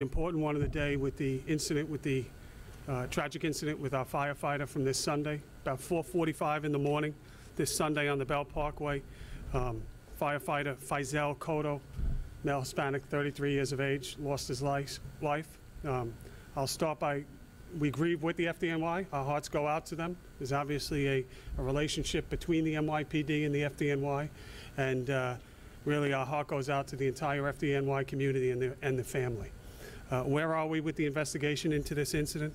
Important one of the day with the incident, with the tragic incident with our firefighter from this Sunday, about 4:45 in the morning, this Sunday on the Bell Parkway. Firefighter Faisal Kodo, male Hispanic, 33 years of age, lost his life. I'll start by, we grieve with the FDNY. Our hearts go out to them. There's obviously a relationship between the NYPD and the FDNY, and really our heart goes out to the entire FDNY community and the family. Where are we with the investigation into this incident?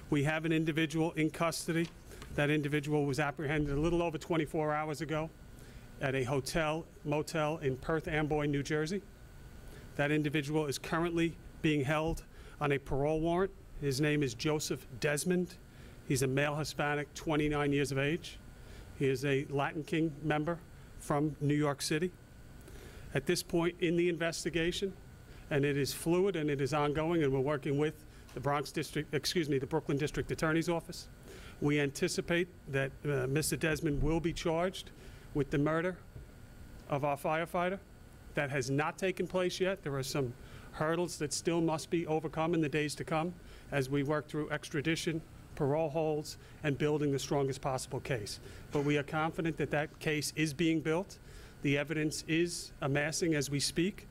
We have an individual in custody. That individual was apprehended a little over 24 hours ago at a motel in Perth Amboy, New Jersey. That individual is currently being held on a parole warrant. His name is Joseph Desmond. He's a male Hispanic, 29 years of age. He is a Latin King member from New York City. At this point in the investigation, and it is fluid and it is ongoing, and we're working with the the Brooklyn District Attorney's Office. We anticipate that Mr. Desmond will be charged with the murder of our firefighter. That has not taken place yet. There are some hurdles that still must be overcome in the days to come as we work through extradition, parole holds, and building the strongest possible case. But we are confident that that case is being built. The evidence is amassing as we speak.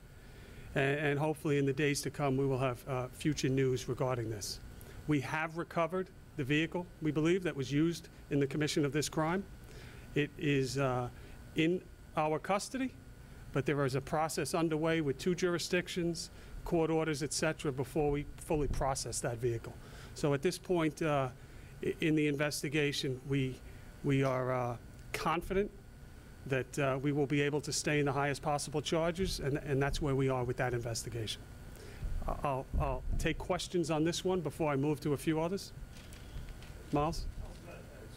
And hopefully in the days to come we will have future news regarding this. We have recovered the vehicle, we believe, that was used in the commission of this crime. It is in our custody, but there is a process underway with 2 jurisdictions, court orders, etc., before we fully process that vehicle. So at this point in the investigation, we are confident that we will be able to stay in the highest possible charges, and that's where we are with that investigation. I'll take questions on this one before I move to a few others. Miles?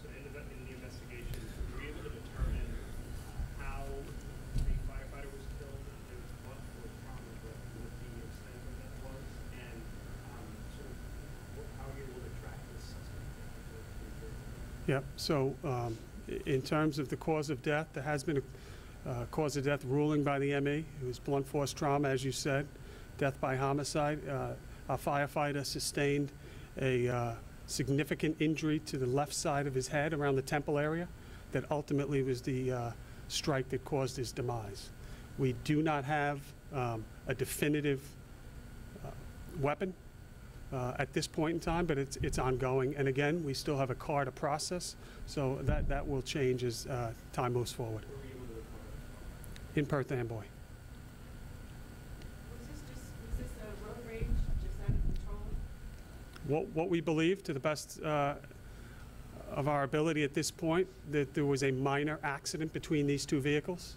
So in the investigation, were you able to determine how the firefighter was killed? There was one for trauma, but what the extent of that was, and sort of how you able to track this suspect? Yeah, so in terms of the cause of death, there has been a cause of death ruling by the ME. It was blunt force trauma, as you said, death by homicide. Our firefighter sustained a significant injury to the left side of his head around the temple area that ultimately was the strike that caused his demise. We do not have a definitive weapon at this point in time, but it's ongoing. And again, we still have a car to process, so that will change as time moves forward. Where were you able to report it? In Perth Amboy. Was this a road rage just out of control? What we believe, to the best of our ability at this point, that there was a minor accident between these 2 vehicles,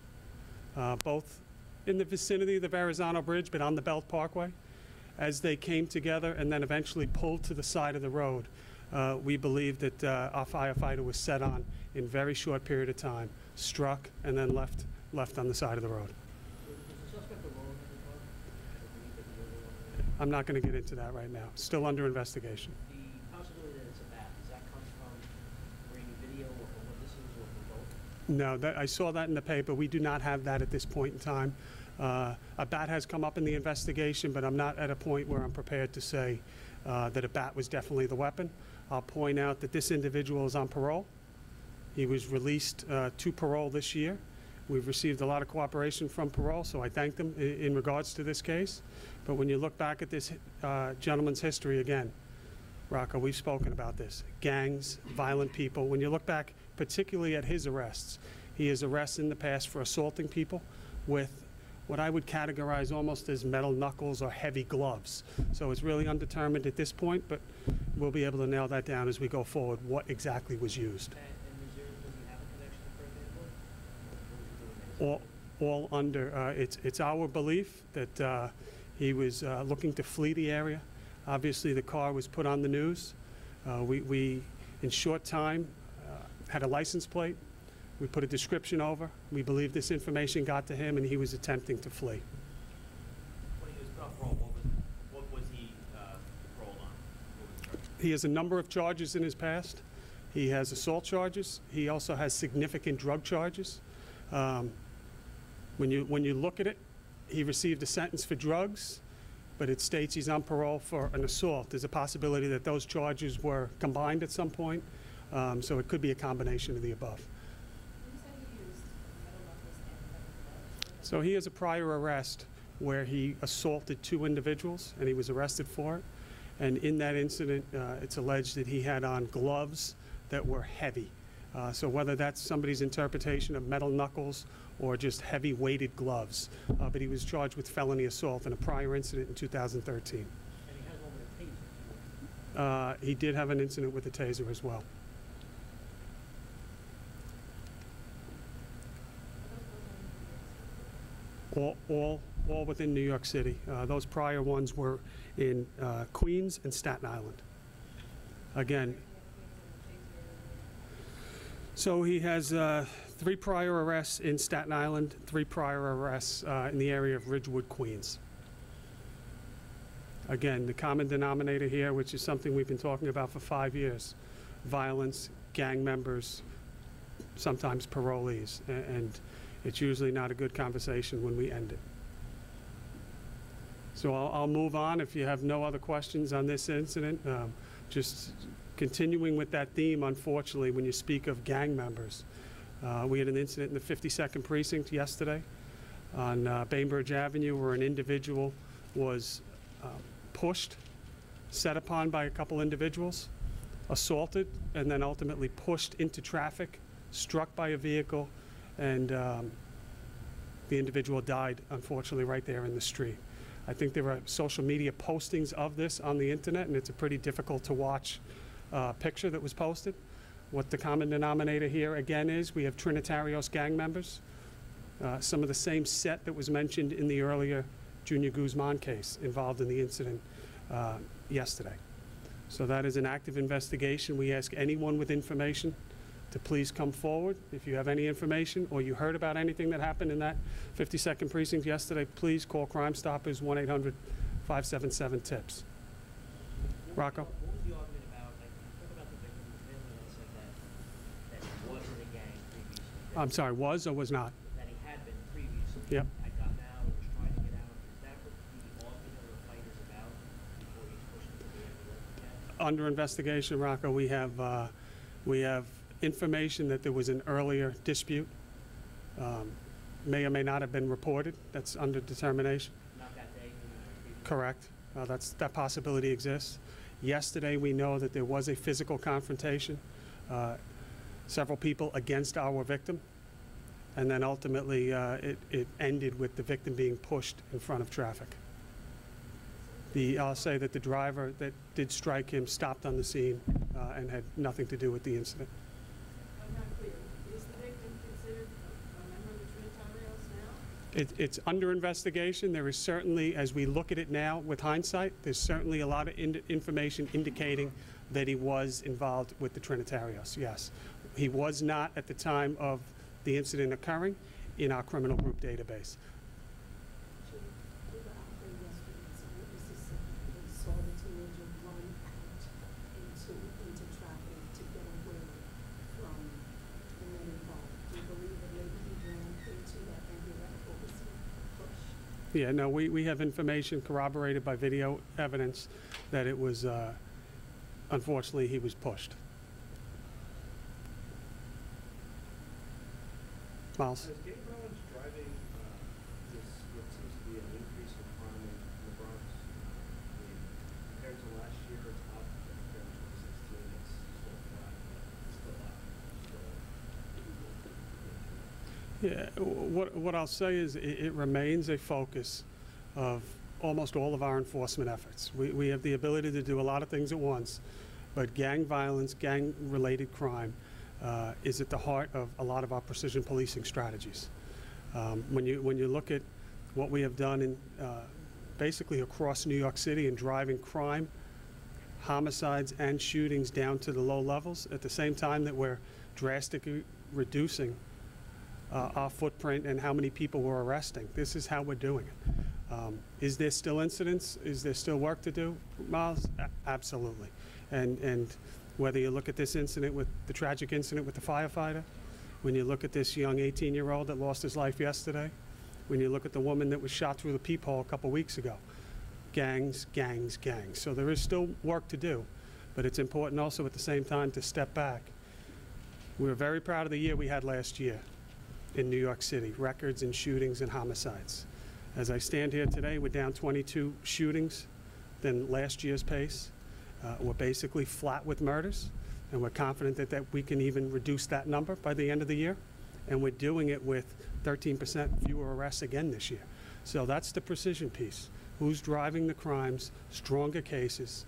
both in the vicinity of the Verrazano Bridge, but on the Belt Parkway. As they came together and then eventually pulled to the side of the road, we believe that our firefighter was set on in a very short period of time, struck, and then left on the side of the road. Was the suspect alone in the car? I'm not going to get into that right now. Still under investigation. The possibility that it's a bat, does that come from grainy video or from witnesses or from both? No, I saw that in the paper. We do not have that at this point in time. A bat has come up in the investigation, but I'm not at a point where I'm prepared to say that a bat was definitely the weapon. I'll point out that this individual is on parole. He was released to parole this year. We've received a lot of cooperation from parole, so I thank them in regards to this case. But when you look back at this gentleman's history again, Rocco, we've spoken about this. Gangs, violent people. When you look back particularly at his arrests, he has arrested in the past for assaulting people with what I would categorize almost as metal knuckles or heavy gloves. So it's really undetermined at this point, but we'll be able to nail that down as we go forward, what exactly was used. And does he have a connection to Perth Amboy? All under, it's our belief that he was looking to flee the area. Obviously the car was put on the news. We in short time, had a license plate. We put a description over. We believe this information got to him, and he was attempting to flee. When he was put on parole, what was he paroled on? What was the charge? He has a number of charges in his past. He has assault charges. He also has significant drug charges. When you look at it, he received a sentence for drugs but it states he's on parole for an assault. There's a possibility that those charges were combined at some point, so it could be a combination of the above. You said he used metal knuckles and metal gloves. So he has a prior arrest where he assaulted 2 individuals, and he was arrested for it. And in that incident, it's alleged that he had on gloves that were heavy. So whether that's somebody's interpretation of metal knuckles or just heavy weighted gloves. But he was charged with felony assault in a prior incident in 2013. And he has one with a taser, too. He did have an incident with a taser as well. All within New York City. Those prior ones were in Queens and Staten Island. Again, so he has 3 prior arrests in Staten Island, 3 prior arrests in the area of Ridgewood, Queens. Again, the common denominator here, which is something we've been talking about for 5 years, violence, gang members, sometimes parolees, and it's usually not a good conversation when we end it. So I'll move on if you have no other questions on this incident. Just continuing with that theme, unfortunately, when you speak of gang members. We had an incident in the 52nd Precinct yesterday on Bainbridge Avenue where an individual was pushed, set upon by a couple individuals, assaulted, and then ultimately pushed into traffic, struck by a vehicle, and the individual died, unfortunately, right there in the street. I think there are social media postings of this on the internet, and it's a pretty difficult to watch picture that was posted. What the common denominator here again is, we have Trinitarios gang members, some of the same set that was mentioned in the earlier Junior Guzman case involved in the incident yesterday. So that is an active investigation. We ask anyone with information to please come forward. If you have any information or you heard about anything that happened in that 52nd Precinct yesterday, please call Crime Stoppers 1-800-577-TIPS. Rocco? What was the argument about, like, talk about the victim, the family that said that he was in a gang previously? I'm sorry, was or was not? That he had been previously. Yep. Had gotten out or was trying to get out. Is that what the argument or the fight is about before he's pushed into the ambulance? Under investigation, Rocco, we have information that there was an earlier dispute. May or may not have been reported. That's under determination. Not that day? Correct. That possibility exists. Yesterday, we know that there was a physical confrontation, several people against our victim, and then ultimately it ended with the victim being pushed in front of traffic. I'll say that the driver that did strike him stopped on the scene and had nothing to do with the incident. I'm not clear. Is the victim considered a member of the Trinitarios now? It's under investigation. There is certainly, as we look at it now with hindsight, there's certainly a lot of information indicating that he was involved with the Trinitarios, yes. He was not at the time of the incident occurring in our criminal group database. We were out there yesterday, and some witnesses said that they saw the teenager run out into traffic to get away from the men involved. Do you believe that maybe he ran into that ambulance or was he pushed? Yeah, no, we have information corroborated by video evidence that it was, unfortunately, he was pushed. Miles? Is gang violence driving this, what seems to be an increase in crime in the Bronx? I mean, compared to last year, it's up. Compared to 2016, it's still flat, but it's still up. Yeah, what I'll say is it remains a focus of almost all of our enforcement efforts. We have the ability to do a lot of things at once, but gang violence, gang-related crime is at the heart of a lot of our precision policing strategies. When you look at what we have done in basically across New York City in driving crime, homicides, and shootings down to the low levels, at the same time that we're drastically reducing our footprint and how many people we're arresting. This is how we're doing it. Is there still incidents? Is there still work to do, Miles? Absolutely. And whether you look at this incident with the tragic incident with the firefighter, when you look at this young 18-year-old that lost his life yesterday, when you look at the woman that was shot through the peephole a couple weeks ago, gangs, gangs, gangs. So there is still work to do, but it's important also at the same time to step back. We were very proud of the year we had last year in New York City, records in shootings and homicides. As I stand here today, we're down 22 shootings than last year's pace. We're basically flat with murders, and we're confident that we can even reduce that number by the end of the year. And we're doing it with 13% fewer arrests again this year. So that's the precision piece. Who's driving the crimes, stronger cases,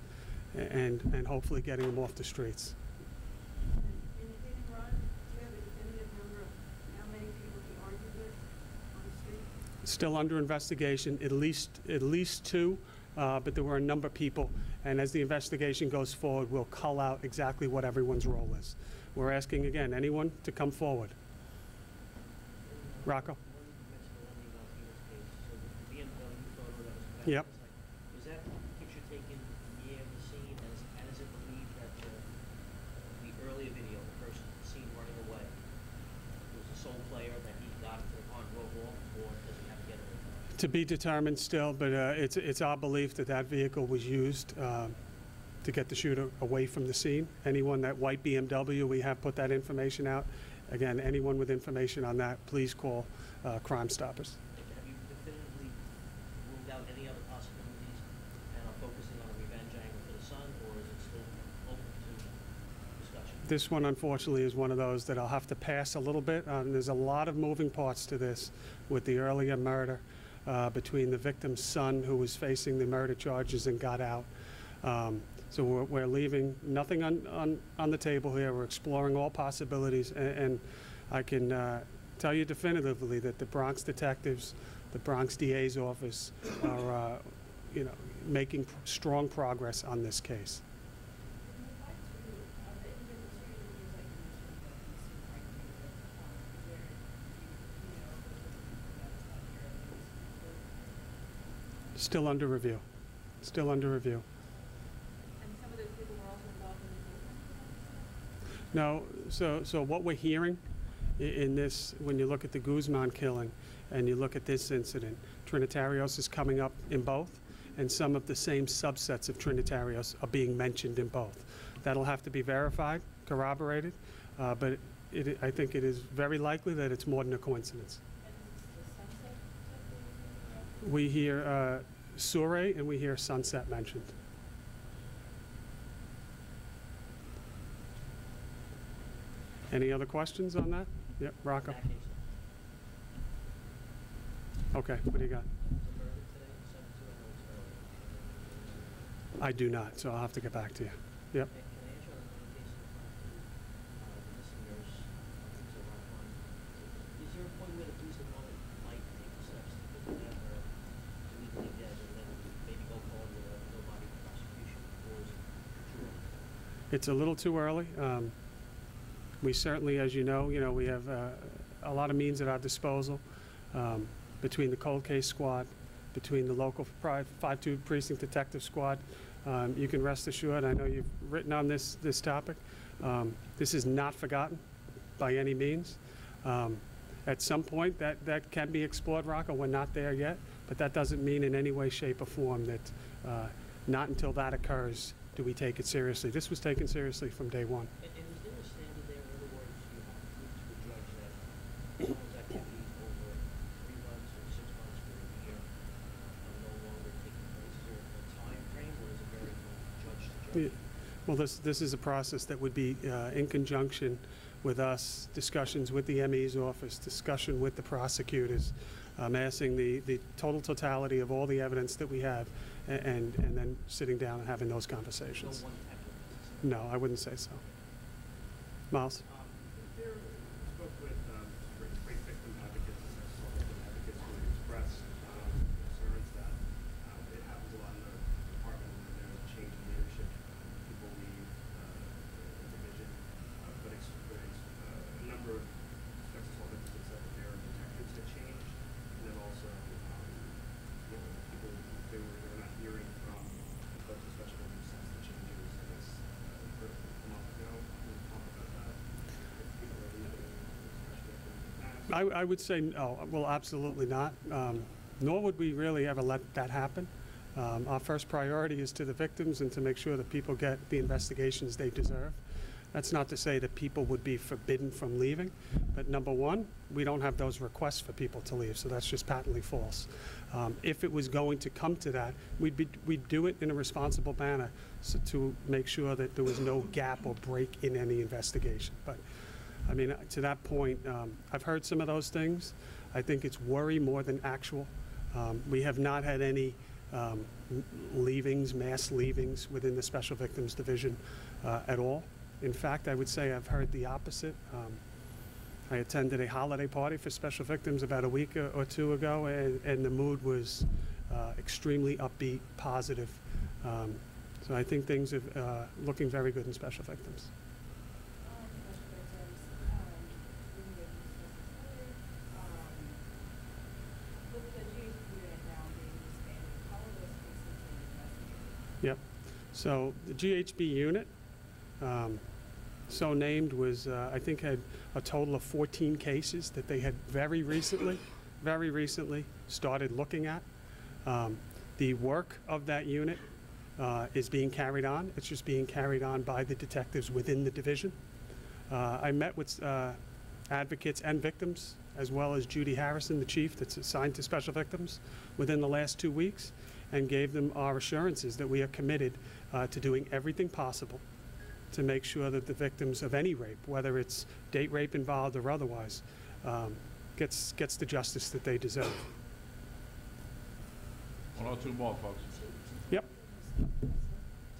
and hopefully getting them off the streets. Anything, Ron, do you have a definitive number of how many people he argued with on the street? Still under investigation, at least two, but there were a number of people. And as the investigation goes forward, we'll cull out exactly what everyone's role is. We're asking, again, anyone to come forward. Rocco? Yep. Was that picture taken near the scene, and is it believed that the earlier video, the person seen running away, was a sole player that he got into the car and drove off, or does he have to get it? To be determined still, but it's our belief that that vehicle was used to get the shooter away from the scene. Anyone, that white BMW, we have put that information out. Again, anyone with information on that, please call Crime Stoppers. Have you definitively ruled out any other possibilities and are focusing on a revenge angle for the son, or is it still open to discussion? This one, unfortunately, is one of those that I'll have to pass a little bit. There's a lot of moving parts to this with the earlier murder between the victim's son, who was facing the murder charges and got out. So we're leaving nothing on the table here. We're exploring all possibilities, and I can tell you definitively that the Bronx detectives, the Bronx DA's office, are making strong progress on this case. Still under review. Still under review. And some of those people were also involved in the No, so what we're hearing in this, when you look at the Guzman killing and you look at this incident, Trinitarios is coming up in both, and some of the same subsets of Trinitarios are being mentioned in both. That'll have to be verified, corroborated, but I think it is very likely that it's more than a coincidence. We hear Surrey and we hear Sunset mentioned. Any other questions on that? Yep, Rocco. Okay, what do you got? I do not, so I'll have to get back to you. Yep. Is there a point where the police department might take the steps to put that, or do we think that and then maybe go forward with a no-body prosecution, or is it too early? It's a little too early. We certainly, as you know, we have a lot of means at our disposal between the cold case squad, between the local 5-2 precinct detective squad. You can rest assured, I know you've written on this topic. This is not forgotten by any means. At some point, that can be explored, Rocco. We're not there yet, but that doesn't mean in any way, shape, or form that not until that occurs do we take it seriously. This was taken seriously from day one. And is there a standard there, in other words, you have to prove to a judge that someone's activities over 3 months or 6 months or a year are no longer taking place? Is there a time frame, or is it very judge to judge? Well, this is a process that would be in conjunction with us, discussions with the ME's office, discussion with the prosecutors, amassing the total totality of all the evidence that we have, and then sitting down and having those conversations. No one template necessarily. No, I wouldn't say so. Miles? There spoke with rape victim advocates and sexual victim advocates who expressed concerns that it happens a lot in the department when there's a change in leadership. People leave the division, but a number of sexual victims said that their detectives had changed, and then also people they were not hearing from folks, especially when since the changes in this a month ago. Can we talk about that? If people are leaving, especially after the past. I would say no. Well, absolutely not. Nor would we really ever let that happen. Our first priority is to the victims and to make sure that people get the investigations they deserve. That's not to say that people would be forbidden from leaving, but number one, we don't have those requests for people to leave, so that's just patently false. If it was going to come to that, we'd do it in a responsible manner to make sure that there was no gap or break in any investigation. But I mean, to that point, I've heard some of those things. I think it's worry more than actual. We have not had any leavings, mass leavings within the Special Victims Division at all. In fact, I would say I've heard the opposite. I attended a holiday party for special victims about a week or two ago, and the mood was extremely upbeat, positive. So I think things are looking very good in special victims. Yep. So the GHB unit, so named, was I think had a total of 14 cases that they had very recently started looking at. The work of that unit is being carried on. It's just being carried on by the detectives within the division. I met with advocates and victims, as well as Judy Harrison, the chief that's assigned to special victims, within the last 2 weeks, and gave them our assurances that we are committed to doing everything possible to make sure that the victims of any rape, whether it's date rape involved or otherwise, gets the justice that they deserve. One or two more, folks. Yep.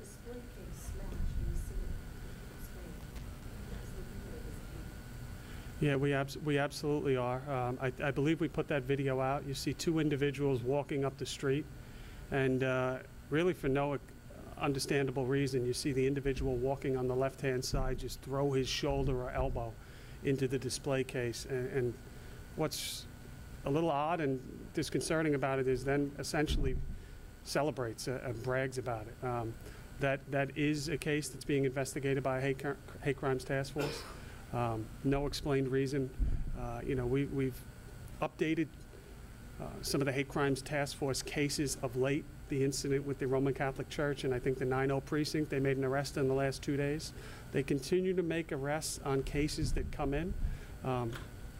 Display case smash, you see it. Yeah, we absolutely are. I believe we put that video out. You see two individuals walking up the street, and really for no understandable reason, you see the individual walking on the left-hand side just throw his shoulder or elbow into the display case. And what's a little odd and disconcerting about it is then essentially celebrates and brags about it. That is a case that's being investigated by a hate crimes task force. No explained reason. You know, we've updated some of the hate crimes task force cases of late. The incident with the Roman Catholic Church and I think the 9-0 precinct, they made an arrest in the last 2 days. They continue to make arrests on cases that come in.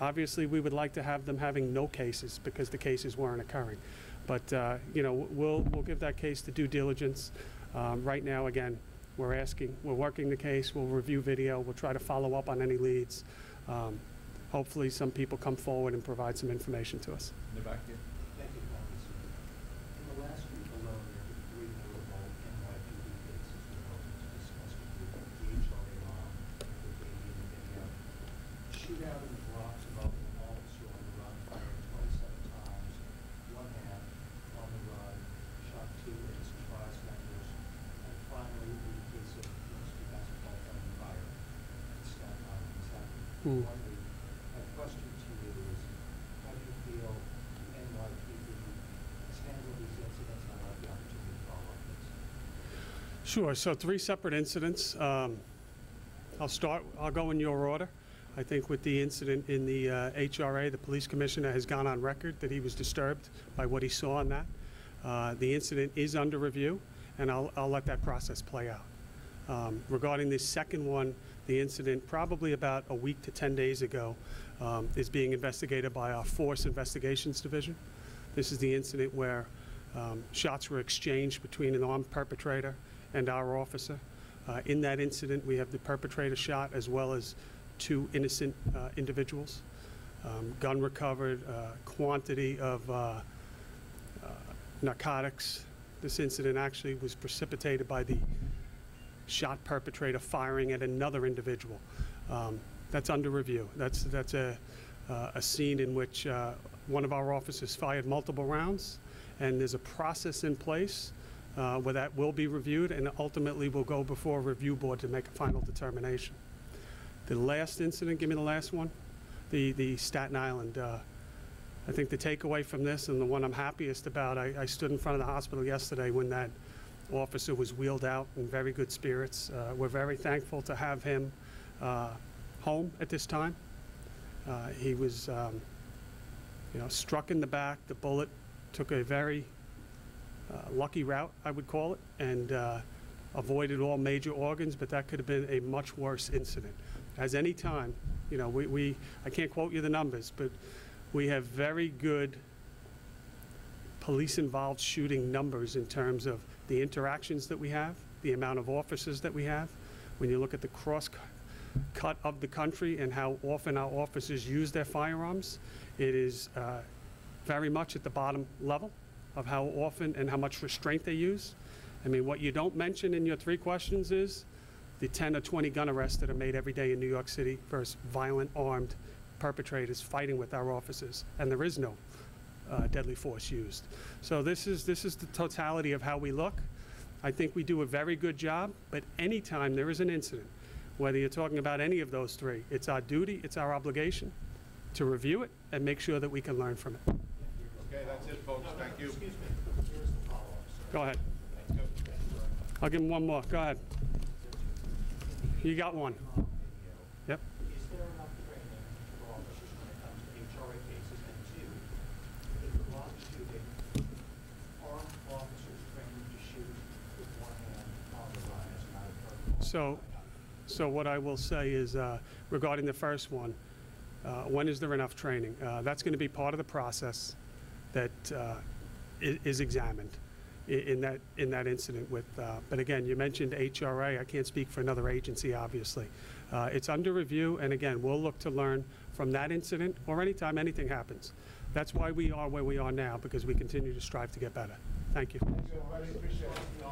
Obviously, we would like to have them having no cases because the cases weren't occurring. But you know, we'll give that case the due diligence. Right now, again, we're working the case. We'll review video. We'll try to follow up on any leads. Hopefully, some people come forward and provide some information to us. In the back here. Thank you, Congressman. In the last week alone, there were 3 notable NYPD cases we're hoping to discuss with you. The HRA mom, the baby in the video. Shootout in the Bronx involving an officer on the run, firing 27 times, one half on the run, shot 2 innocent bystanders, and finally the case of Mr. basketball friendly fire in Staten Island. It's happened one week. My question to you is, how do you feel the NYPD has handled these incidents, and I'd like the opportunity to follow up this? Sure. So 3 separate incidents. I'll go in your order. I think with the incident in the HRA, the police commissioner has gone on record that he was disturbed by what he saw in that. The incident is under review, and I'll let that process play out. Regarding the second one, the incident probably about a week to 10 days ago is being investigated by our Force Investigations Division. This is the incident where shots were exchanged between an armed perpetrator and our officer. In that incident, we have the perpetrator shot as well as 2 innocent individuals. Gun recovered, quantity of narcotics. This incident actually was precipitated by the shot perpetrator firing at another individual. That's under review. That's a scene in which one of our officers fired multiple rounds, and there's a process in place where that will be reviewed and ultimately will go before a review board to make a final determination. The last incident, give me the last one, the Staten Island. I think the takeaway from this, and the one I'm happiest about, I stood in front of the hospital yesterday when that officer was wheeled out in very good spirits. We're very thankful to have him home at this time. He was struck in the back. The bullet took a very lucky route, I would call it, and avoided all major organs, but that could have been a much worse incident. As any time, you know, I can't quote you the numbers, but we have very good police-involved shooting numbers in terms of the interactions that we have, the amount of officers that we have. When you look at the cross-cut of the country and how often our officers use their firearms, it is very much at the bottom level of how often and how much restraint they use. I mean, what you don't mention in your 3 questions is the 10 or 20 gun arrests that are made every day in New York City versus violent, armed perpetrators fighting with our officers, and there is no deadly force used. So this is the totality of how we look. I think we do a very good job, but anytime there is an incident, whether you're talking about any of those 3, it's our duty, it's our obligation to review it and make sure that we can learn from it. Okay, that's it, folks. Thank you. Excuse me, here's the follow-up, sir. Go ahead. Thank you very much. I'll give him one more. Go ahead. You got one. Yep. Is there enough training for officers when it comes to HRA cases? And 2, if the Bronx shooting, are officers trained to shoot with one hand on the run as a matter of protocol? So what I will say is, regarding the first one, when is there enough training? That's going to be part of the process that is examined in that incident with, but again, you mentioned HRA. I can't speak for another agency, obviously. It's under review, and again, we'll look to learn from that incident or anytime anything happens. That's why we are where we are now, because we continue to strive to get better. Thank you. Thank you, everybody. Appreciate it.